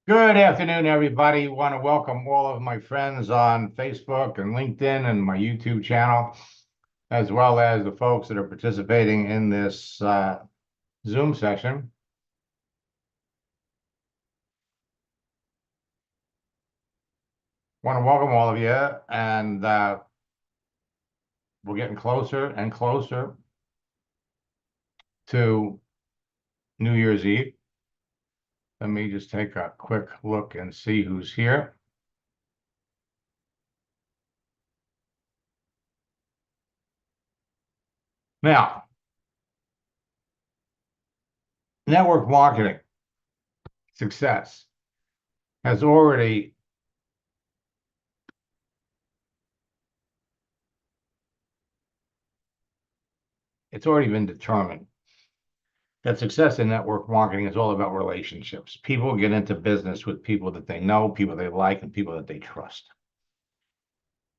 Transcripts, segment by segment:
Good afternoon, everybody. Want to welcome all of my friends on Facebook and LinkedIn and my YouTube channel, as well as the folks that are participating in this Zoom session. Want to welcome all of you, and we're getting closer and closer to New Year's Eve. Let me just take a quick look and see who's here. Now, network marketing success has already been determined that success in network marketing is all about relationships. People get into business with people that they know, people they like, and people that they trust.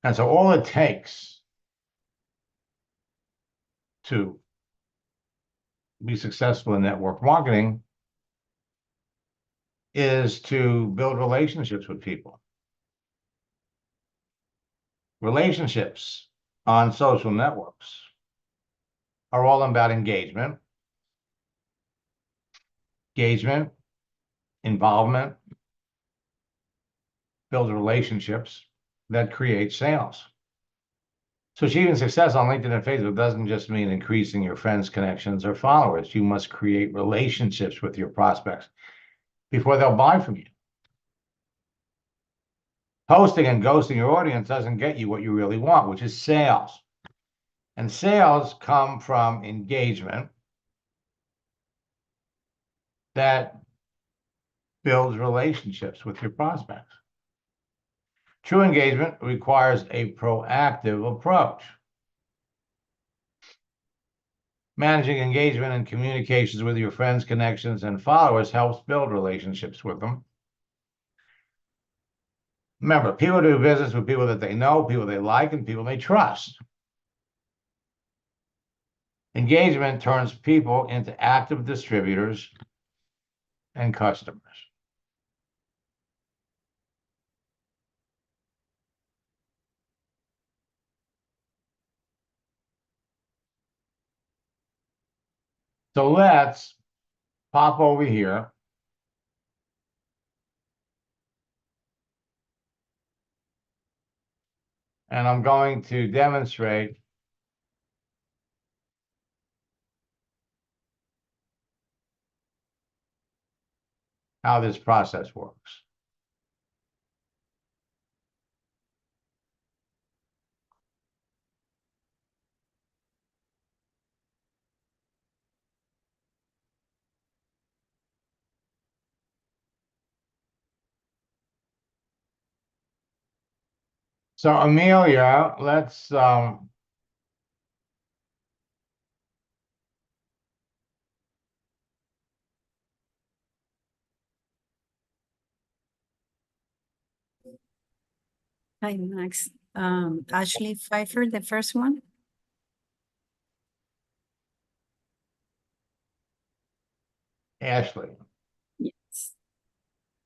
And so all it takes to be successful in network marketing is to build relationships with people. Relationships on social networks are all about engagement, involvement, builds relationships that create sales. So achieving success on LinkedIn and Facebook doesn't just mean increasing your friends, connections, or followers. You must create relationships with your prospects before they'll buy from you. Posting and ghosting your audience doesn't get you what you really want, which is sales. And sales come from engagement that builds relationships with your prospects. True engagement requires a proactive approach. Managing engagement and communications with your friends, connections, and followers helps build relationships with them. Remember, people do business with people that they know, people they like, and people they trust. Engagement turns people into active distributors and customers. So let's pop over here. And I'm going to demonstrate how this process works. So Amelia, let's Hi, Max. Ashley Pfeiffer, the first one. Ashley. Yes.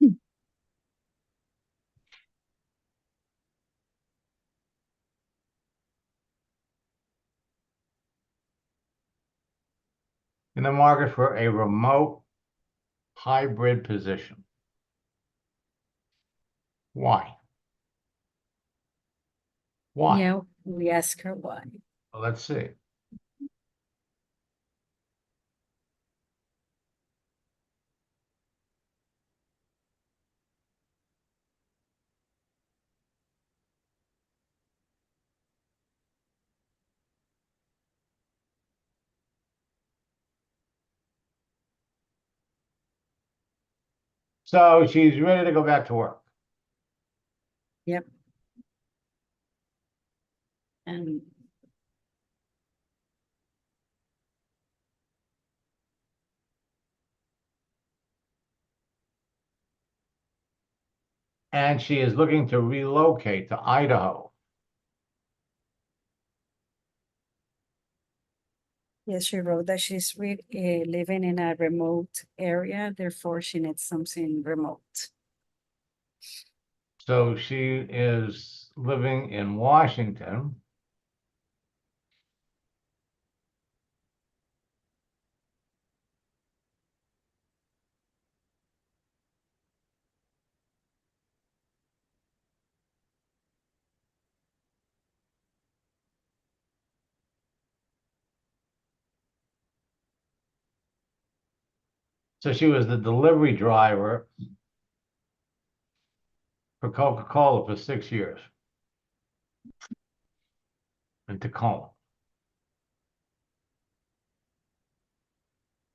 In the market for a remote hybrid position. Why? Why? Yeah, we ask her why. Well, let's see. So she's ready to go back to work. Yep. And And she is looking to relocate to Idaho. yes, she wrote that she's living in a remote area, therefore she needs something remote. So she is living in Washington. So she was the delivery driver for Coca-Cola for 6 years in Tacoma.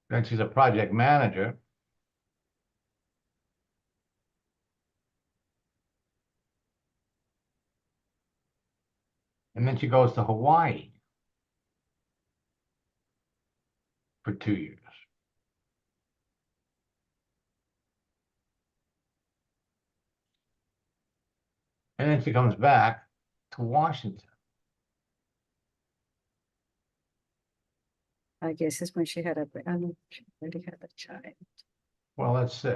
Then she's a project manager. And then she goes to Hawaii for 2 years. And then she comes back to Washington. I guess it's when she had she already had a child. Well, let's see.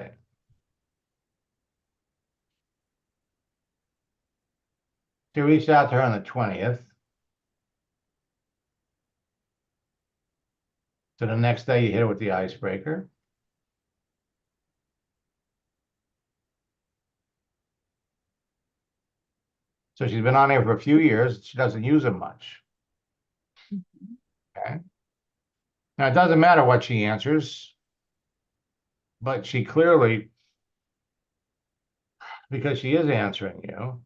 She reached out to her on the 20th. So the next day you hit her with the icebreaker. So she's been on there for a few years. She doesn't use it much. Okay. Now, it doesn't matter what she answers, but she clearly, because she is answering you,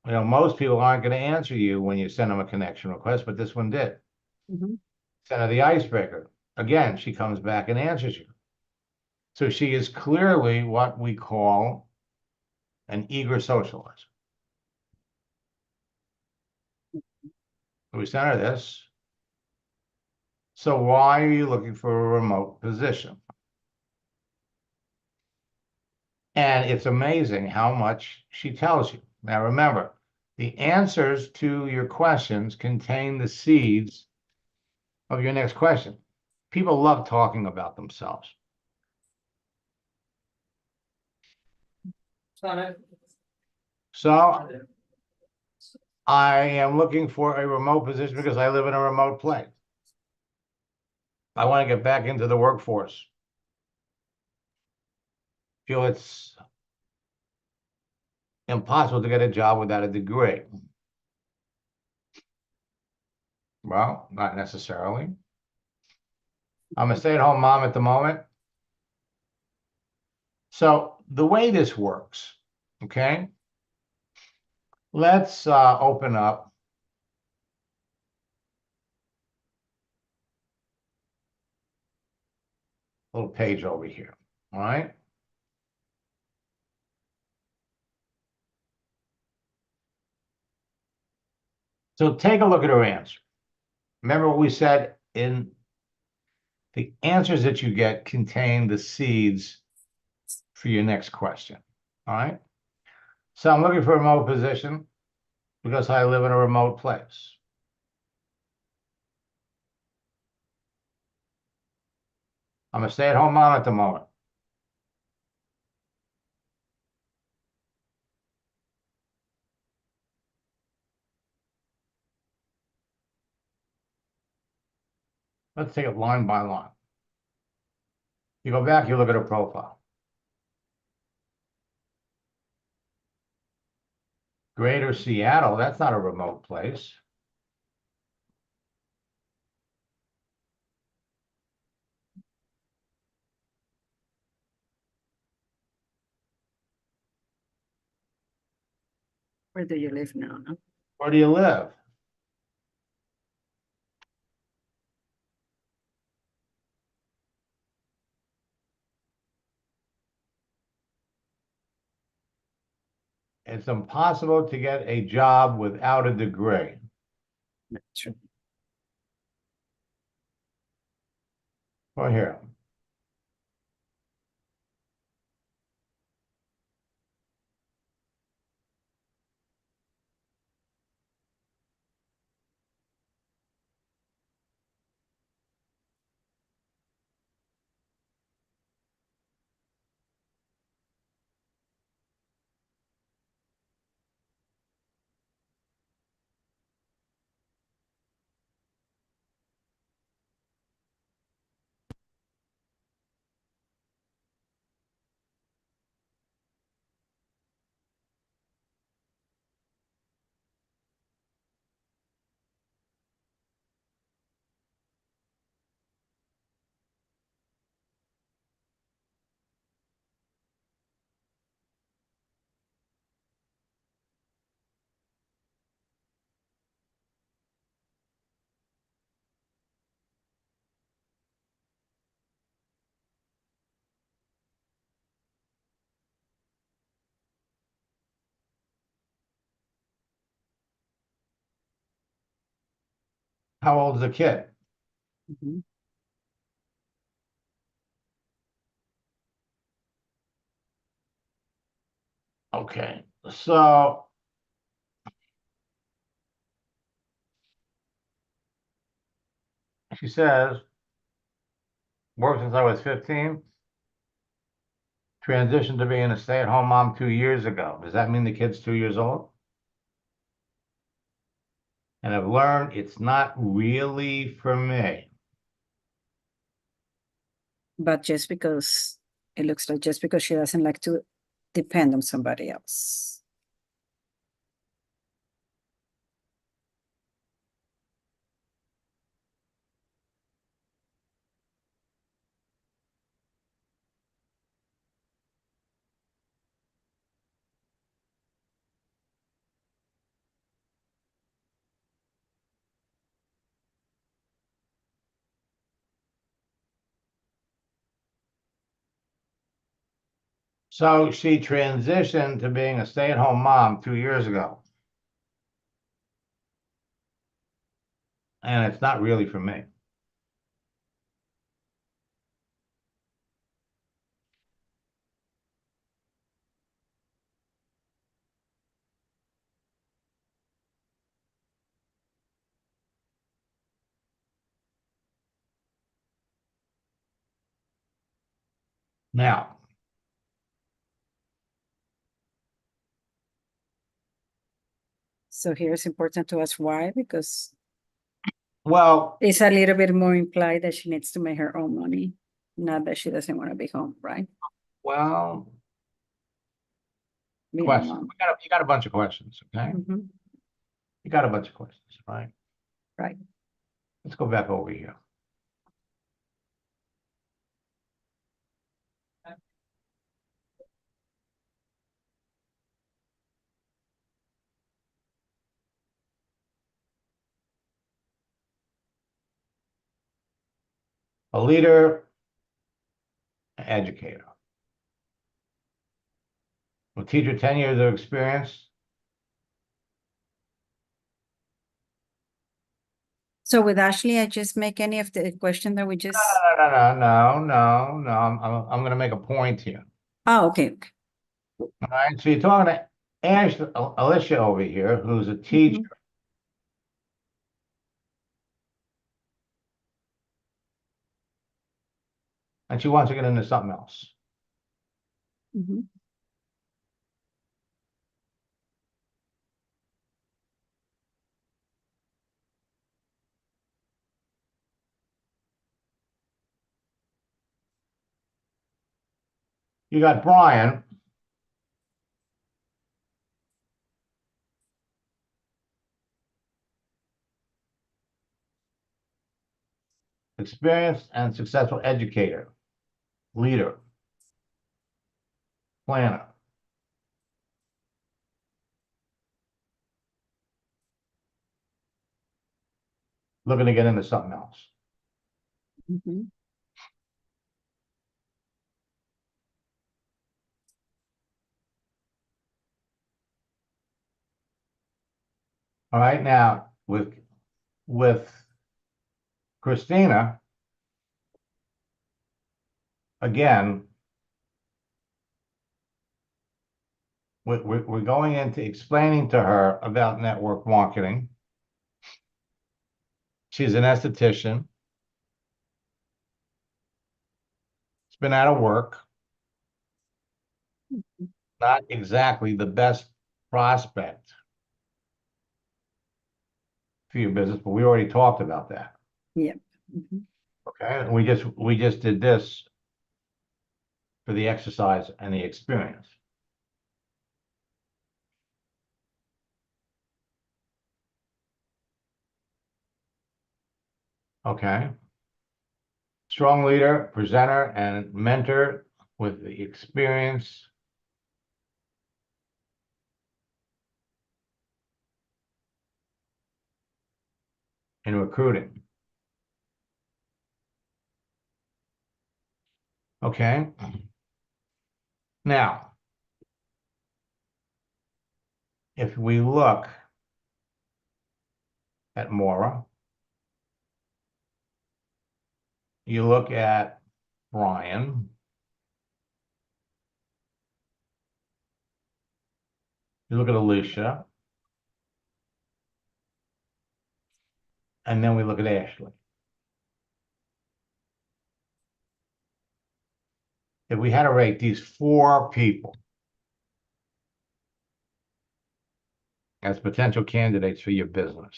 most people aren't going to answer you when you send them a connection request, but this one did. Send her the icebreaker. Again, she comes back and answers you. So she is clearly what we call an eager socialist. We sent her this. So why are you looking for a remote position? And it's amazing how much she tells you. Now, remember, the answers to your questions contain the seeds of your next question. People love talking about themselves. So I am looking for a remote position because I live in a remote place. I want to get back into the workforce. Feel it's impossible to get a job without a degree. Well, not necessarily. I'm a stay-at-home mom at the moment. So the way this works, okay? Let's open up a little page over here, all right? So take a look at her answer. Remember what we said in the answers that you get contain the seeds for your next question, all right? So I'm looking for a remote position because I live in a remote place. I'm a stay-at-home mom at the moment. Let's take it line by line. You go back, you look at her profile. Greater Seattle, that's not a remote place. Where do you live now? Where do you live? It's impossible to get a job without a degree. That's true. Well, here. How old is the kid? Mhm. Okay, so she says, worked since I was 15, transitioned to being a stay-at-home mom 2 years ago. Does that mean the kid's 2 years old? And I've learned it's not really for me. But just because it looks like just because she doesn't like to depend on somebody else. So she transitioned to being a stay-at-home mom 2 years ago. And it's not really for me. Now, So here it's important to ask why, because well, it's a little bit more implied that she needs to make her own money, not that she doesn't want to be home, right? well, Being a question. mom. You got a bunch of questions, okay? Mhm. You got a bunch of questions, right? Right. Let's go back over here. A leader, an educator. A teacher, 10 years of experience. So with Ashley, I just make any of the question that we just. No. I'm going to make a point here. Oh, okay. All right. So you're talking to Alicia over here, who's a teacher, Mhm. and she wants to get into something else. Mhm. You got Brian, experienced and successful educator, leader, planner. Looking to get into something else. Mhm. All right. Now with Christina, again, we're going into explaining to her about network marketing. She's an esthetician. She's been out of work. Not exactly the best prospect for your business, but we already talked about that. Yeah. Mhm. Okay. And we just did this for the exercise and the experience. Okay. Strong leader, presenter, and mentor with the experience in recruiting. Okay. Now, if we look at Maura, you look at Brian. You look at Alicia. And then we look at Ashley. If we had to rate these 4 people as potential candidates for your business,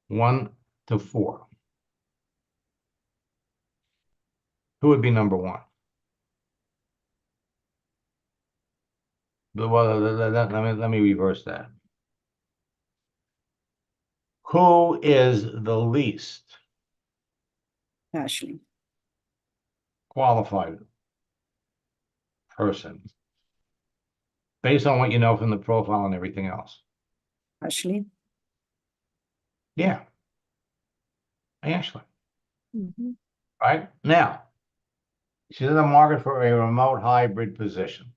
1 to 4, who would be number 1? Well, let me reverse that. Who is the least Ashley. qualified person based on what you know from the profile and everything else? Ashley. Yeah, Ashley. Mm-hmm. Right now, she's in the market for a remote hybrid position.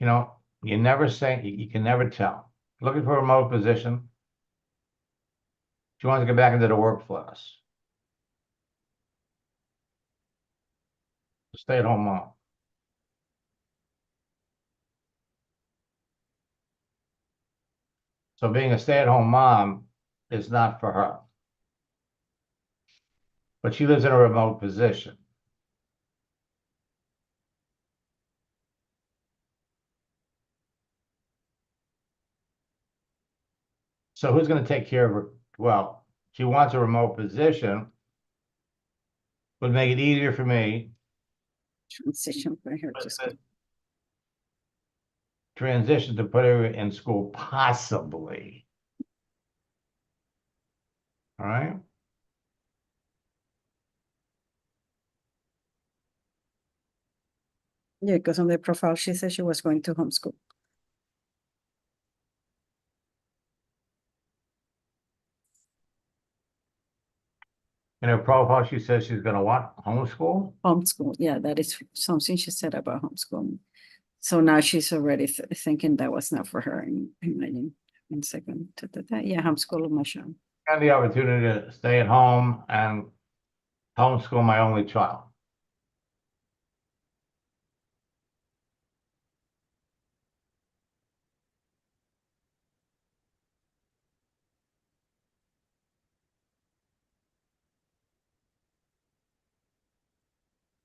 You know, you never say, you can never tell. Looking for a remote position. She wants to get back into the workforce. Stay-at-home mom. So being a stay-at-home mom is not for her. But she lives in a remote position. So who's going to take care of her? Well, she wants a remote position. Would make it easier for me. Transition for her to school. Transition to put her in school, possibly. All right. Yeah, because on the profile, she said she was going to homeschool. In her profile, she says she's going to what? Homeschool? Homeschool, yeah, that is something she said about homeschooling. So now she's already thinking that was not for her. Imagine in second. Yeah, homeschool my son. I had the opportunity to stay at home and homeschool my only child.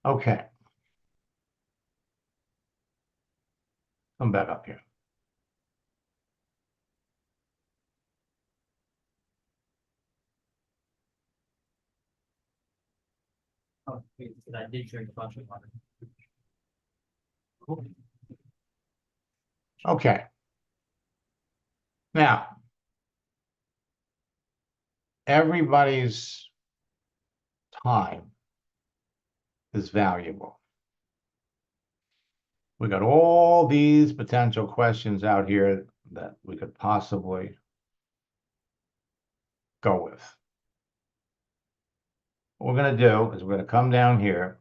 Okay. Come back up here. Oh, because I did drink a bunch of water. Cool. Okay. Now, everybody's time is valuable. We got all these potential questions out here that we could possibly go with. What we're going to do is we're going to come down here.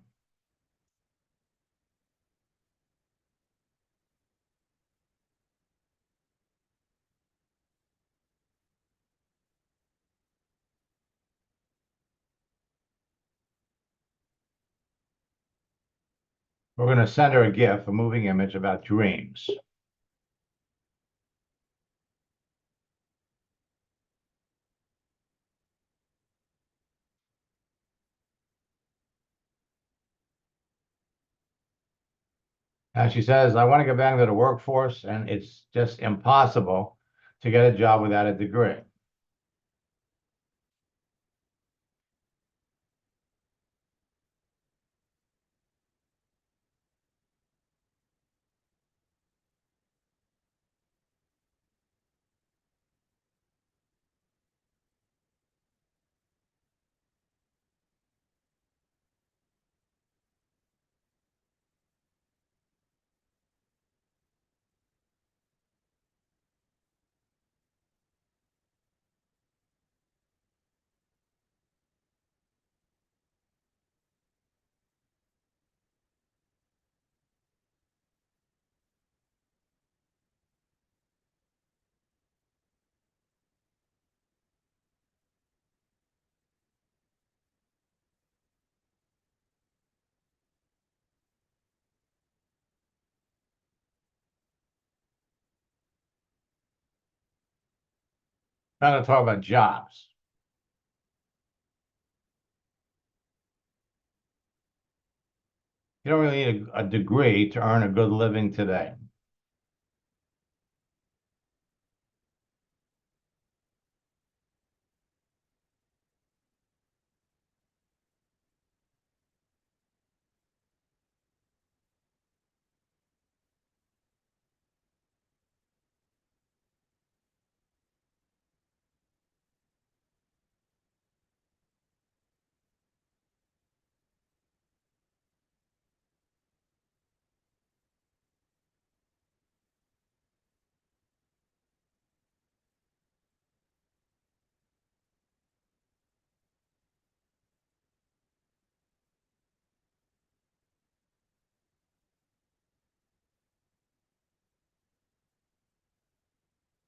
We're going to send her a GIF, a moving image about dreams. And she says, I want to get back into the workforce, and it's just impossible to get a job without a degree. Not gonna talk about jobs. You don't really need a degree to earn a good living today.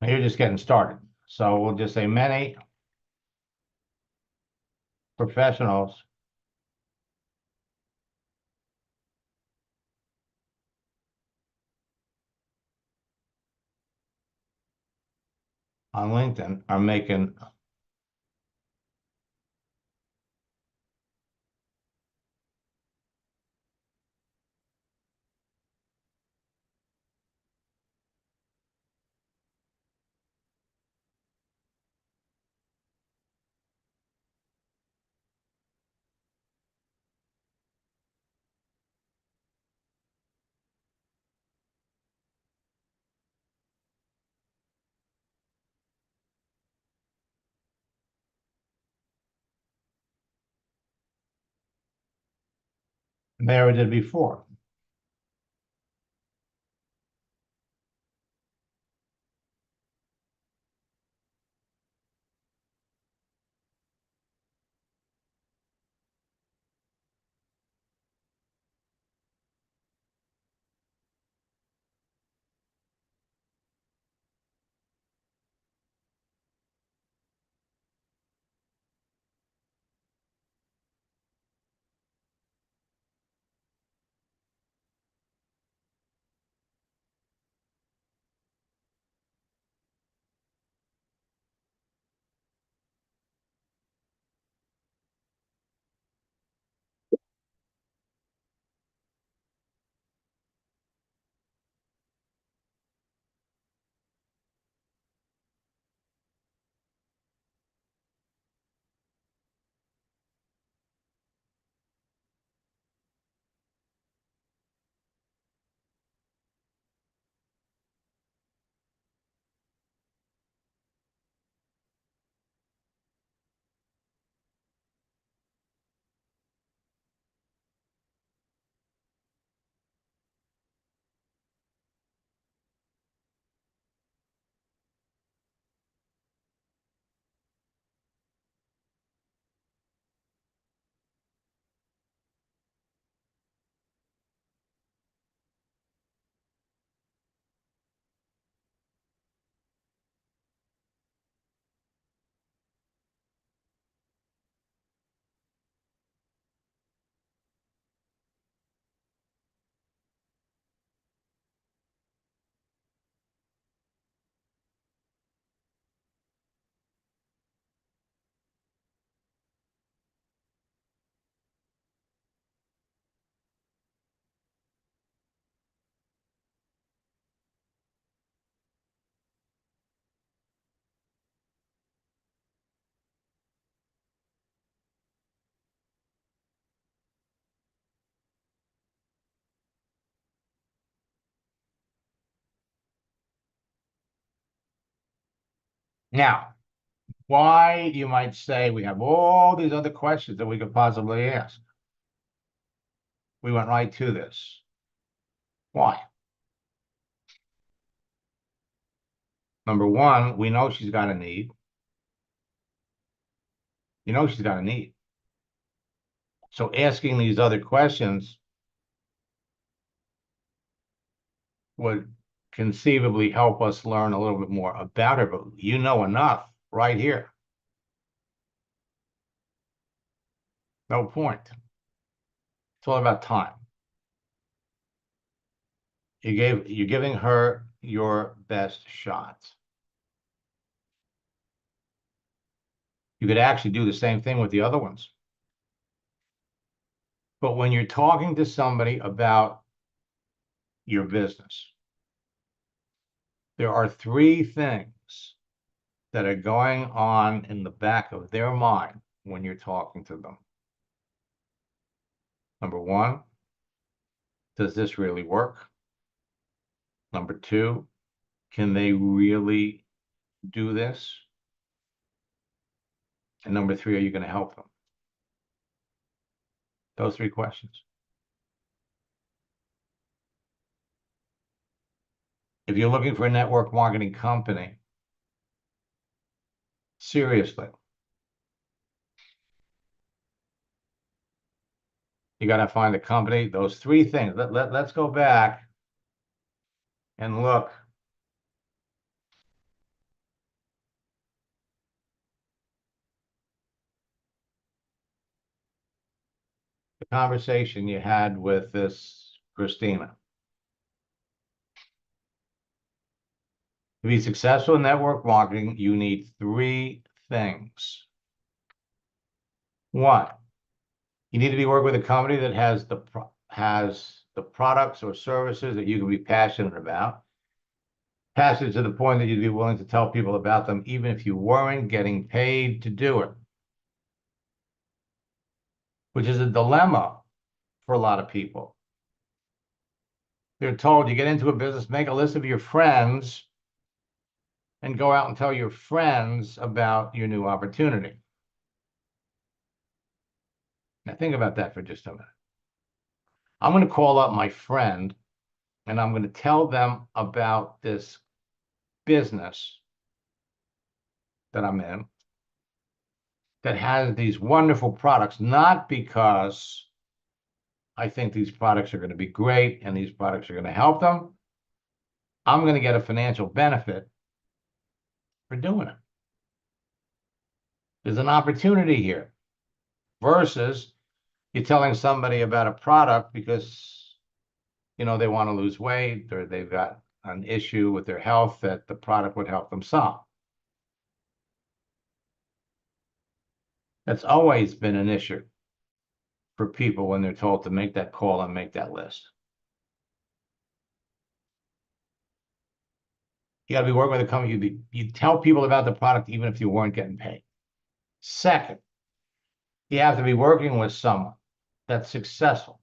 You're just getting started. So we'll just say many professionals on LinkedIn are making Mary did before. Now, why, you might say, we have all these other questions that we could possibly ask. We went right to this. Why? Number one, we know she's got a need. You know she's got a need. So asking these other questions would conceivably help us learn a little bit more about her, but you know enough right here. No point. It's all about time. You're giving her your best shot. You could actually do the same thing with the other ones. But when you're talking to somebody about your business, there are three things that are going on in the back of their mind when you're talking to them. Number one, does this really work? Number two, can they really do this? And number three, are you going to help them? Those three questions. If you're looking for a network marketing company, seriously, you got to find a company, those three things. Let's go back and look. The conversation you had with this Christina. To be successful in network marketing, you need three things. One, you need to be working with a company that has the products or services that you can be passionate about. Passionate to the point that you'd be willing to tell people about them, even if you weren't getting paid to do it, which is a dilemma for a lot of people. They're told you get into a business, make a list of your friends, and go out and tell your friends about your new opportunity. Now think about that for just a minute. I'm going to call up my friend and I'm going to tell them about this business that I'm in that has these wonderful products, not because I think these products are going to be great and these products are going to help them. I'm going to get a financial benefit for doing it. There's an opportunity here versus you're telling somebody about a product because, you know, they want to lose weight or they've got an issue with their health that the product would help them solve. That's always been an issue for people when they're told to make that call and make that list. You got to be working with a company. You tell people about the product even if you weren't getting paid. Second, you have to be working with someone that's successful,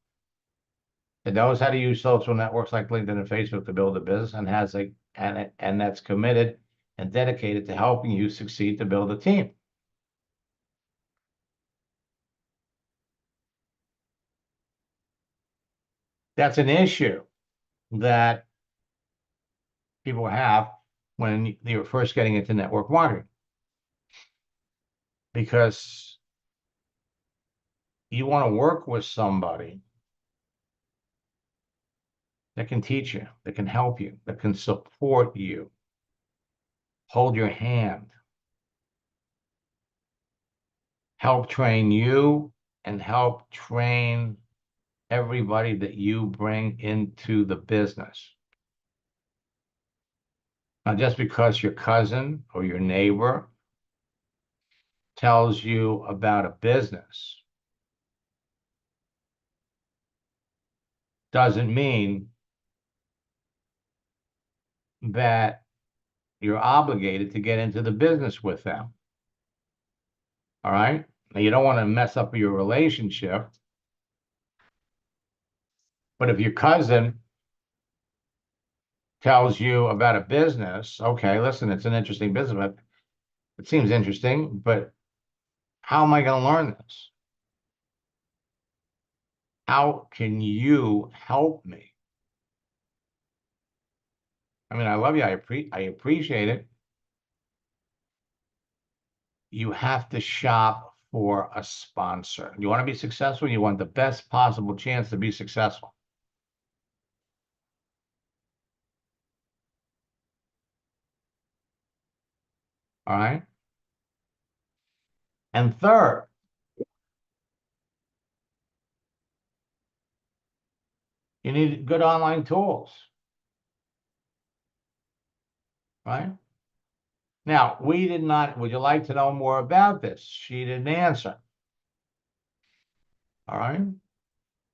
that knows how to use social networks like LinkedIn and Facebook to build a business and has and that's committed and dedicated to helping you succeed to build a team. That's an issue that people have when you're first getting into network marketing, because you want to work with somebody that can teach you, that can help you, that can support you, hold your hand, help train you, and help train everybody that you bring into the business. Not just because your cousin or your neighbor tells you about a business doesn't mean that you're obligated to get into the business with them. All right? Now, you don't want to mess up your relationship, but if your cousin tells you about a business, okay, listen, it's an interesting business, but it seems interesting, but how am I going to learn this? How can you help me? I mean, I love you. I appreciate it. You have to shop for a sponsor. You want to be successful, you want the best possible chance to be successful. All right? And third, you need good online tools, right? Now, we did not, would you like to know more about this? She didn't answer. All right.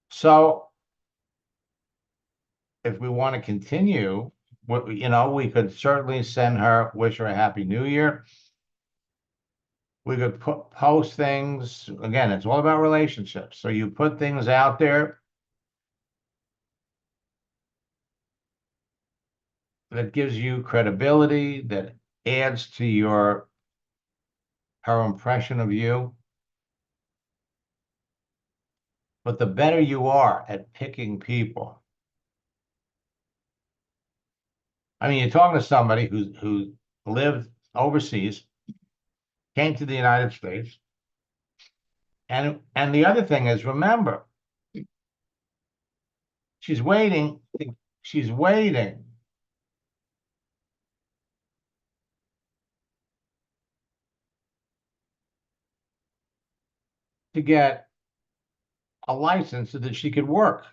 So if we want to continue, we could certainly send her, wish her a happy new year. We could post things. Again, it's all about relationships. So you put things out there that gives you credibility, that adds to her impression of you. But the better you are at picking people. I mean, you're talking to somebody who lived overseas, came to the United States, and the other thing is, remember, she's waiting. She's waiting to get a license so that she could work.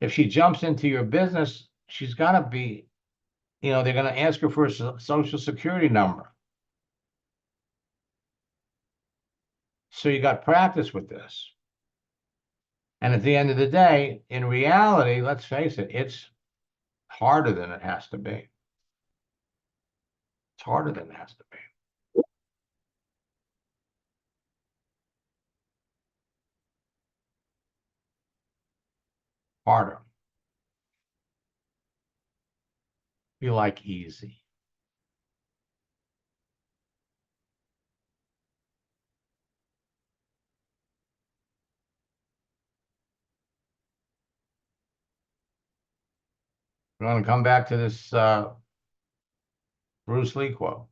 If she jumps into your business, she's got to be, they're going to ask her for a social security number. So you got practice with this. And at the end of the day, in reality, let's face it, it's harder than it has to be. It's harder than it has to be. Harder. You like easy. We're going to come back to this Bruce Lee quote.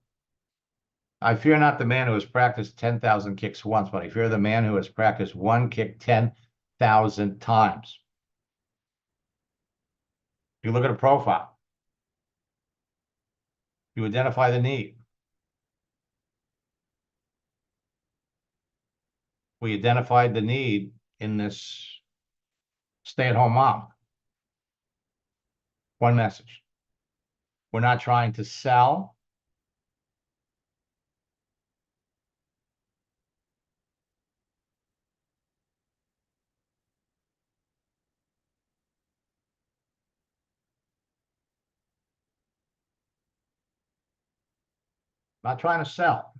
I fear not the man who has practiced 10,000 kicks once, but I fear the man who has practiced one kick 10,000 times. You look at a profile. You identify the need. We identified the need in this stay-at-home mom. One message. We're not trying to sell. Not trying to sell.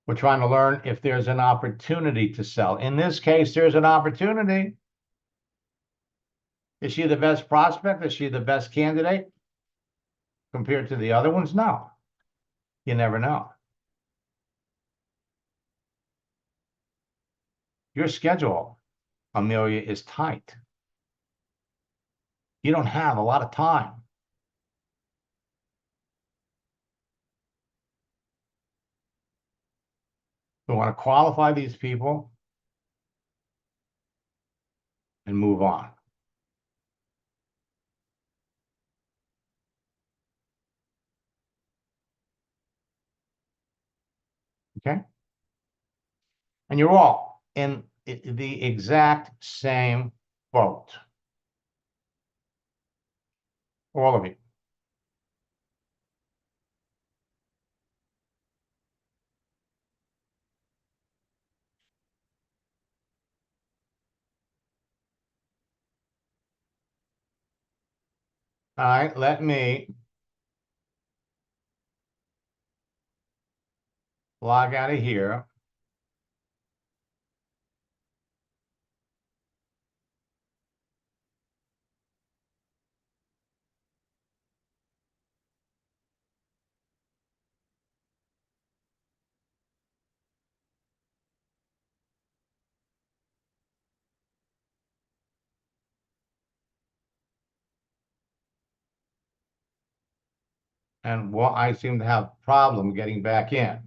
We're trying to learn if there's an opportunity to sell. In this case, there's an opportunity. Is she the best prospect? Is she the best candidate compared to the other ones? No. You never know. Your schedule, Amelia, is tight. You don't have a lot of time. We want to qualify these people and move on. Okay? And you're all in the exact same boat. All of you. All right, let me log out of here. And I seem to have a problem getting back in.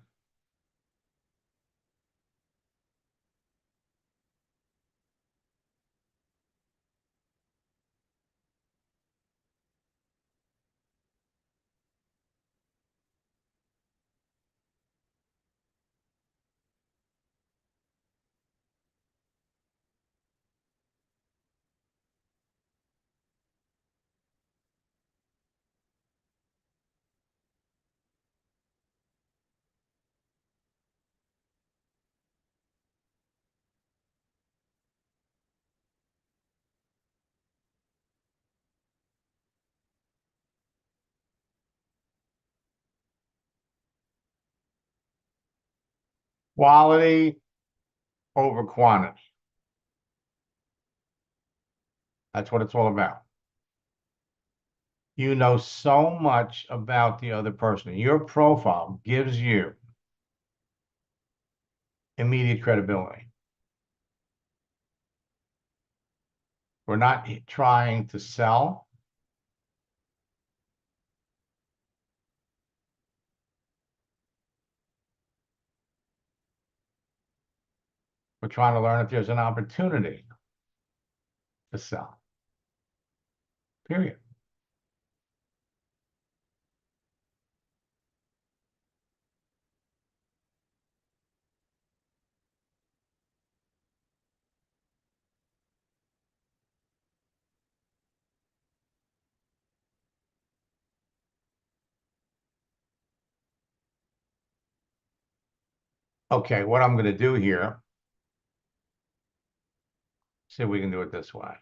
Quality over quantity. That's what it's all about. You know so much about the other person. Your profile gives you immediate credibility. We're not trying to sell. We're trying to learn if there's an opportunity to sell. Period. Okay, what I'm going to do here, see if we can do it this way.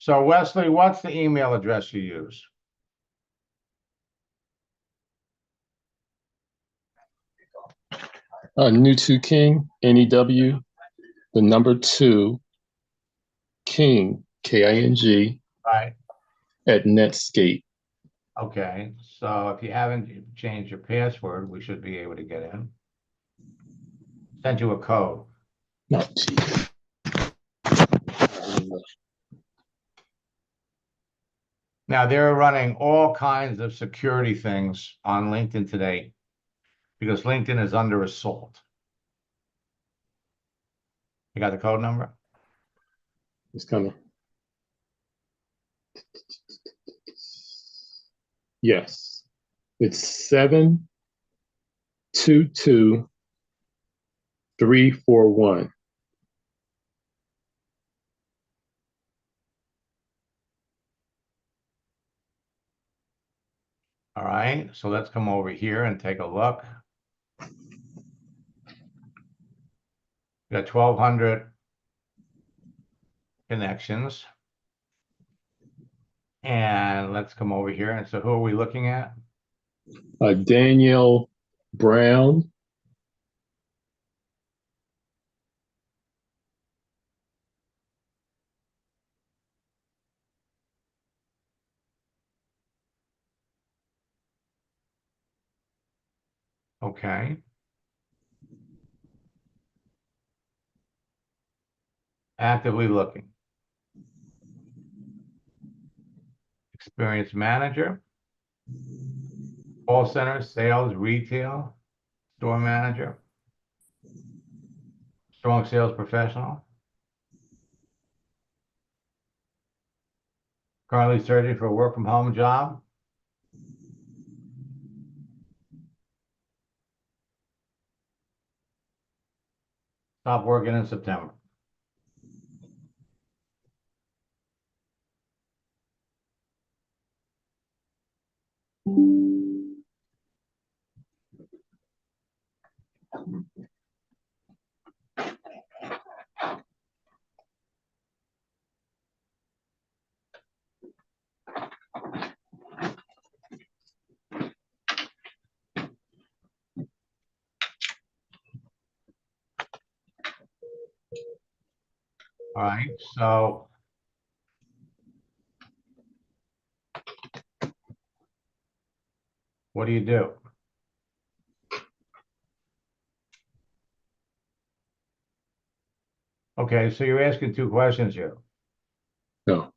So Wesley, what's the email address you use? New to King, NEW, the number 2, King, KING, Right. at Netscape. Okay, so if you haven't changed your password, we should be able to get in. Send you a code. Not geez. Now they're running all kinds of security things on LinkedIn today because LinkedIn is under assault. You got the code number? It's kind of. Yes. It's 722341. All right, so let's come over here and take a look. We got 1,200 connections. And let's come over here. And so who are we looking at? Daniel Brown. Okay. Actively looking. Experienced manager. Call center, sales, retail, store manager. Strong sales professional. Currently searching for a work from home job. Stop working in September. All right, so what do you do? Okay, so you're asking two questions here. No.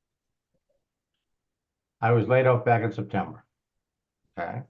I was laid off back in September. Okay.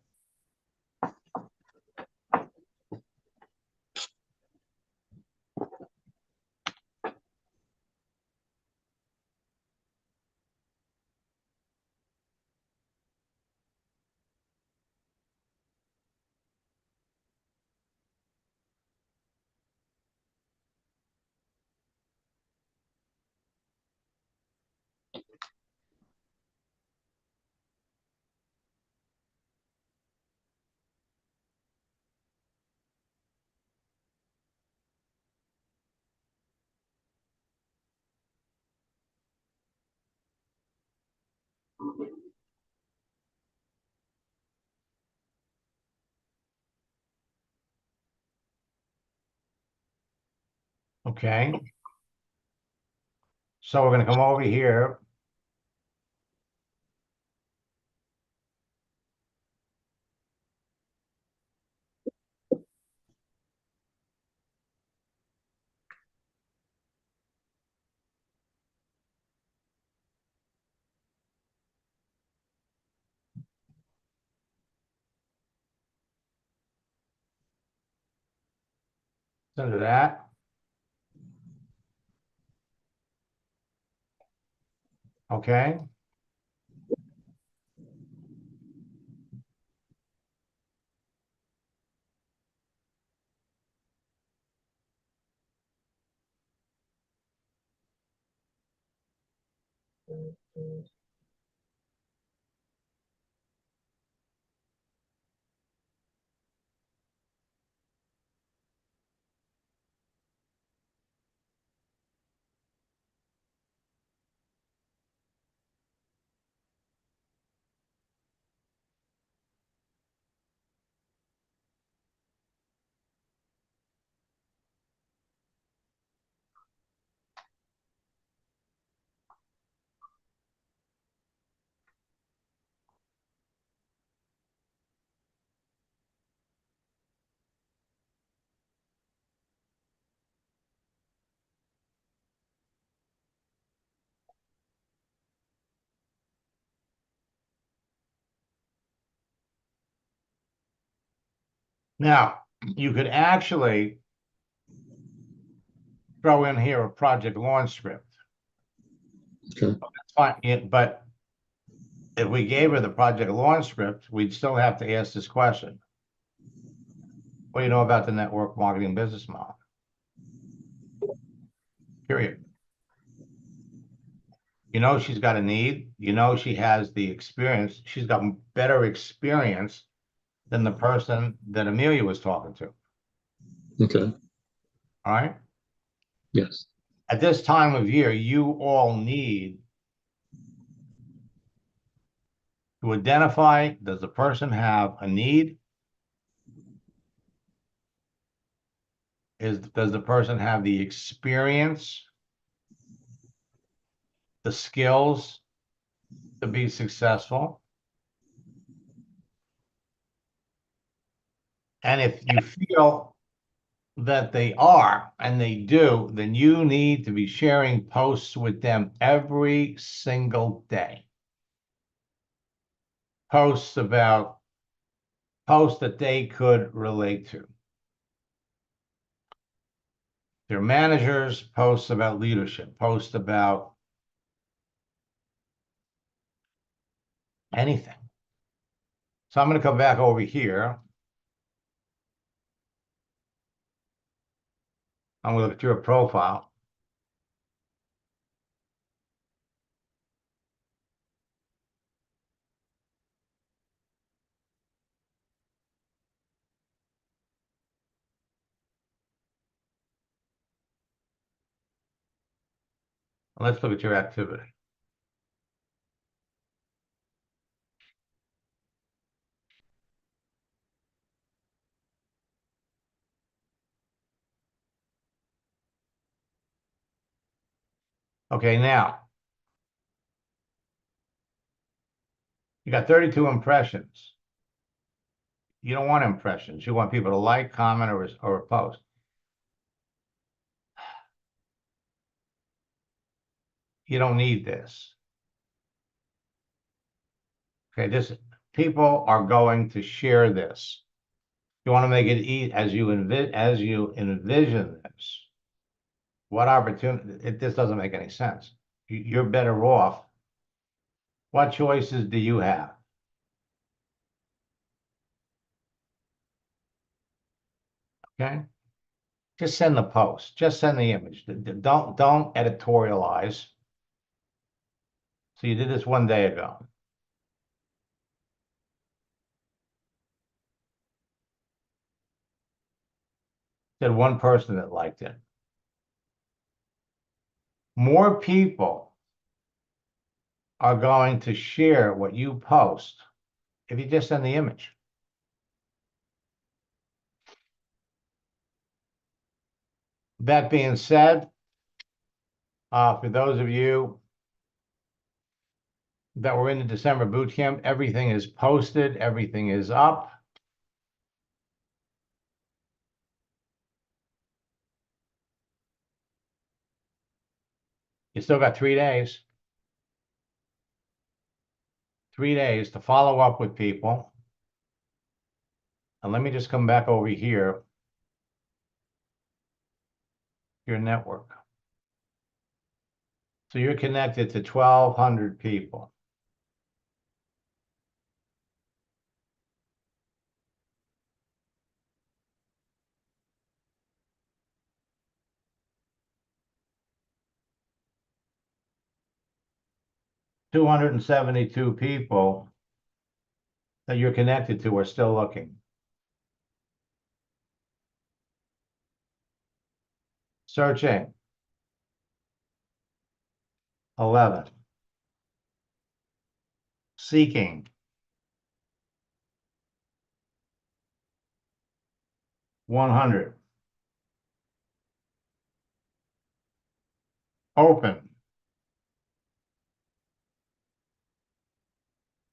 Okay. So we're gonna come over here. Under that. Okay. Now, you could actually throw in here a project launch script. Okay. That's fine, but if we gave her the project launch script, we'd still have to ask this question. What do you know about the network marketing business model? Period. You know she's got a need. You know she has the experience. She's got better experience than the person that Amelia was talking to. Okay. All right. Yes. At this time of year, you all need to identify, does the person have a need? Does the person have the experience, the skills to be successful? And if you feel that they are, and they do, then you need to be sharing posts with them every single day. Posts that they could relate to. Their managers, posts about leadership, posts about anything. So I'm going to come back over here. I'm going to look at your profile. Let's look at your activity. Okay, now you got 32 impressions. You don't want impressions. You want people to like, comment, or post. You don't need this. Okay, people are going to share this. You want to make it easy as you envision this. What opportunity? This doesn't make any sense. You're better off. What choices do you have? Okay, just send the post. Just send the image. Don't editorialize. So you did this one day ago. Did one person that liked it. More people are going to share what you post if you just send the image. That being said, for those of you that were in the December boot camp, everything is posted, everything is up. You still got 3 days. 3 days to follow up with people. And let me just come back over here. Your network. So you're connected to 1,200 people. $272 people that you're connected to are still looking. Searching. 11. Seeking. 100. Open.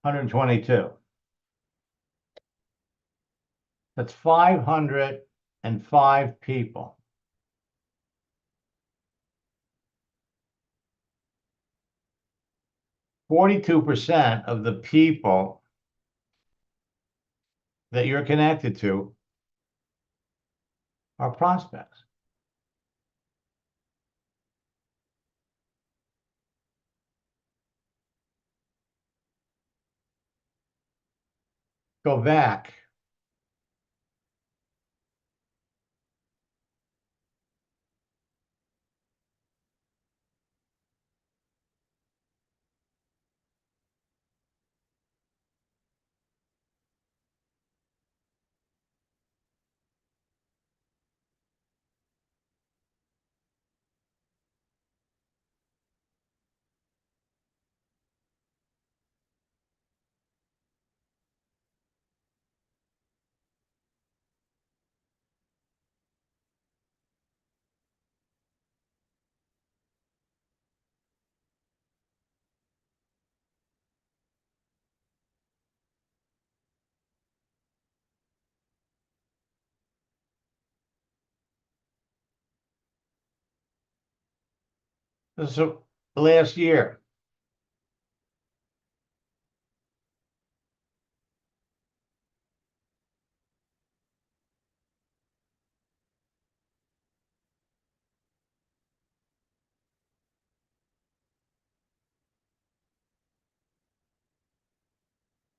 122. That's 505 people. %42 of the people that you're connected to are prospects. Go back. This is the last year.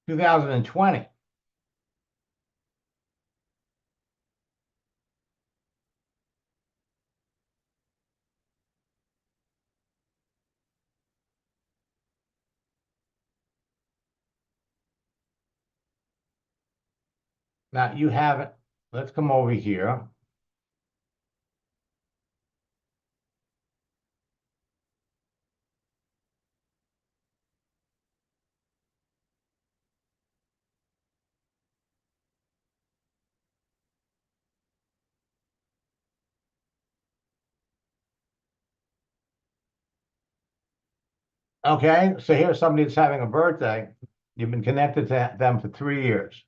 Two 2020. Now you have it. Let's come over here. Okay, so here's somebody that's having a birthday. You've been connected to them for 3 years.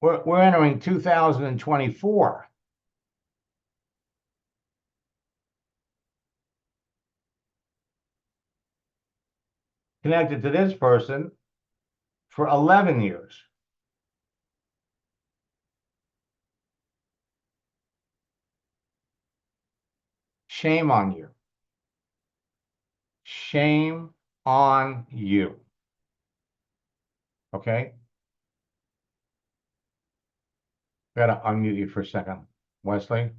We're entering 2024. Connected to this person for 11 years. Shame on you. Shame on you. Okay? Gotta unmute you for a second. Wesley?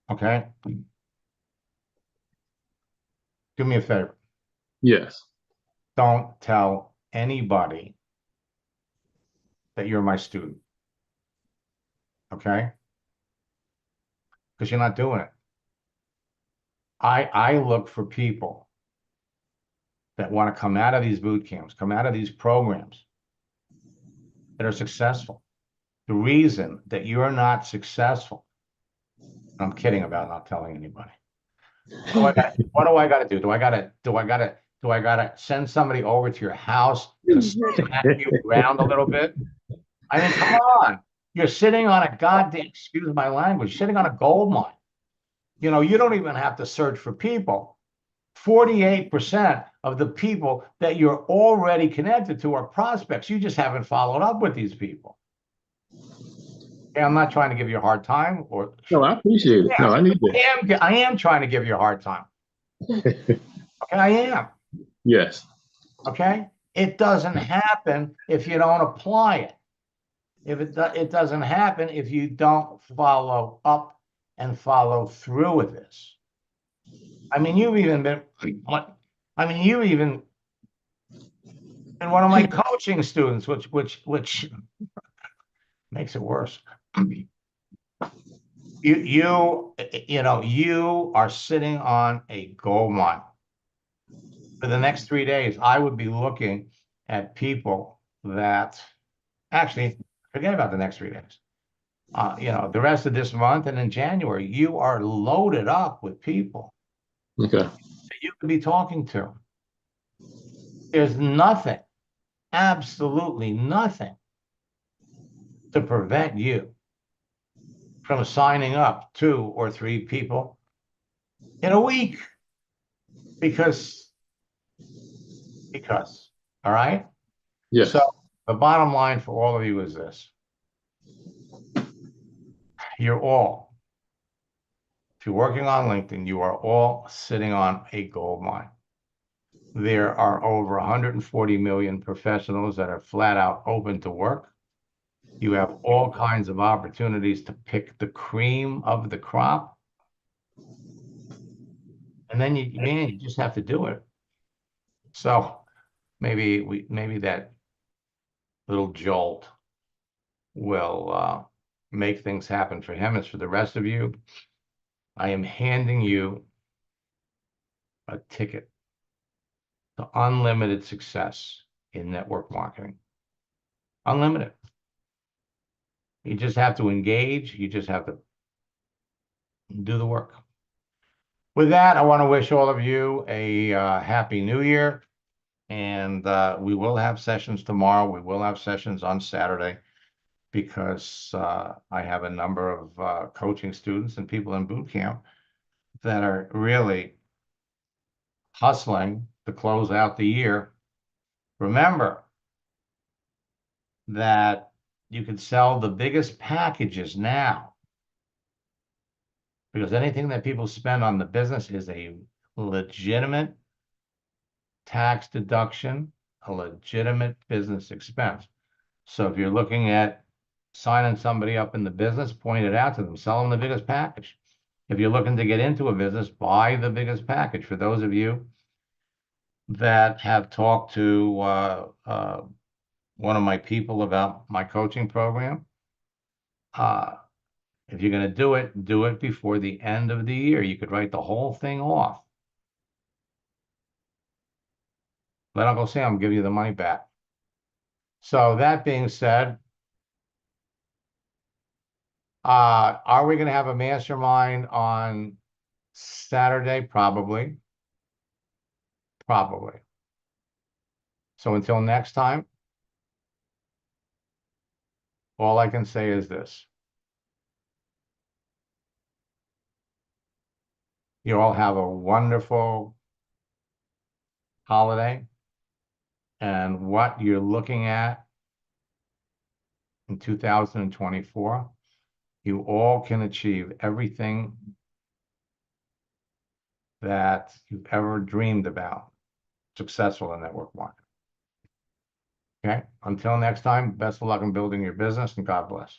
Okay? Do me a favor. Yes. Don't tell anybody that you're my student. Okay? Because you're not doing it. I look for people that want to come out of these boot camps, come out of these programs that are successful. The reason that you're not successful, I'm kidding about not telling anybody. What do I gotta do? Do I gotta send somebody over to your house to smack you around a little bit? I mean, come on. You're sitting on a goddamn, excuse my language, sitting on a gold mine. You know, you don't even have to search for people. 48% of the people that you're already connected to are prospects. You just haven't followed up with these people. Okay, I'm not trying to give you a hard time, or No, I appreciate it. No, I need that. I am trying to give you a hard time. Okay, I am. Yes. Okay, it doesn't happen if you don't apply it. If it doesn't happen if you don't follow up and follow through with this. I mean, you've even been one of my coaching students, which makes it worse. You are sitting on a gold mine. For the next 3 days, I would be looking at people that actually forget about the next 3 days. The rest of this month and in January, you are loaded up with people Okay. that you could be talking to. There's nothing, absolutely nothing, to prevent you from signing up 2 or 3 people in a week. Because, all right? Yes. So the bottom line for all of you is this. If you're working on LinkedIn, you are all sitting on a gold mine. There are over 140 million professionals that are flat out open to work. You have all kinds of opportunities to pick the cream of the crop. And then you just have to do it. So maybe that little jolt will make things happen for him. As for the rest of you, I am handing you a ticket to unlimited success in network marketing. Unlimited. You just have to engage. You just have to do the work. With that, I want to wish all of you a happy new year. And we will have sessions tomorrow. We will have sessions on Saturday because I have a number of coaching students and people in boot camp that are really hustling to close out the year. Remember that you can sell the biggest packages now because anything that people spend on the business is a legitimate tax deduction, a legitimate business expense. So if you're looking at signing somebody up in the business, point it out to them, sell them the biggest package. If you're looking to get into a business, buy the biggest package. For those of you that have talked to one of my people about my coaching program, if you're going to do it before the end of the year. You could write the whole thing off. Let Uncle Sam give you the money back. So that being said, are we going to have a mastermind on Saturday? Probably. So until next time, all I can say is this. You all have a wonderful holiday. And what you're looking at in 2024, you all can achieve everything that you've ever dreamed about successful in network marketing. Okay, until next time, best of luck in building your business and God bless.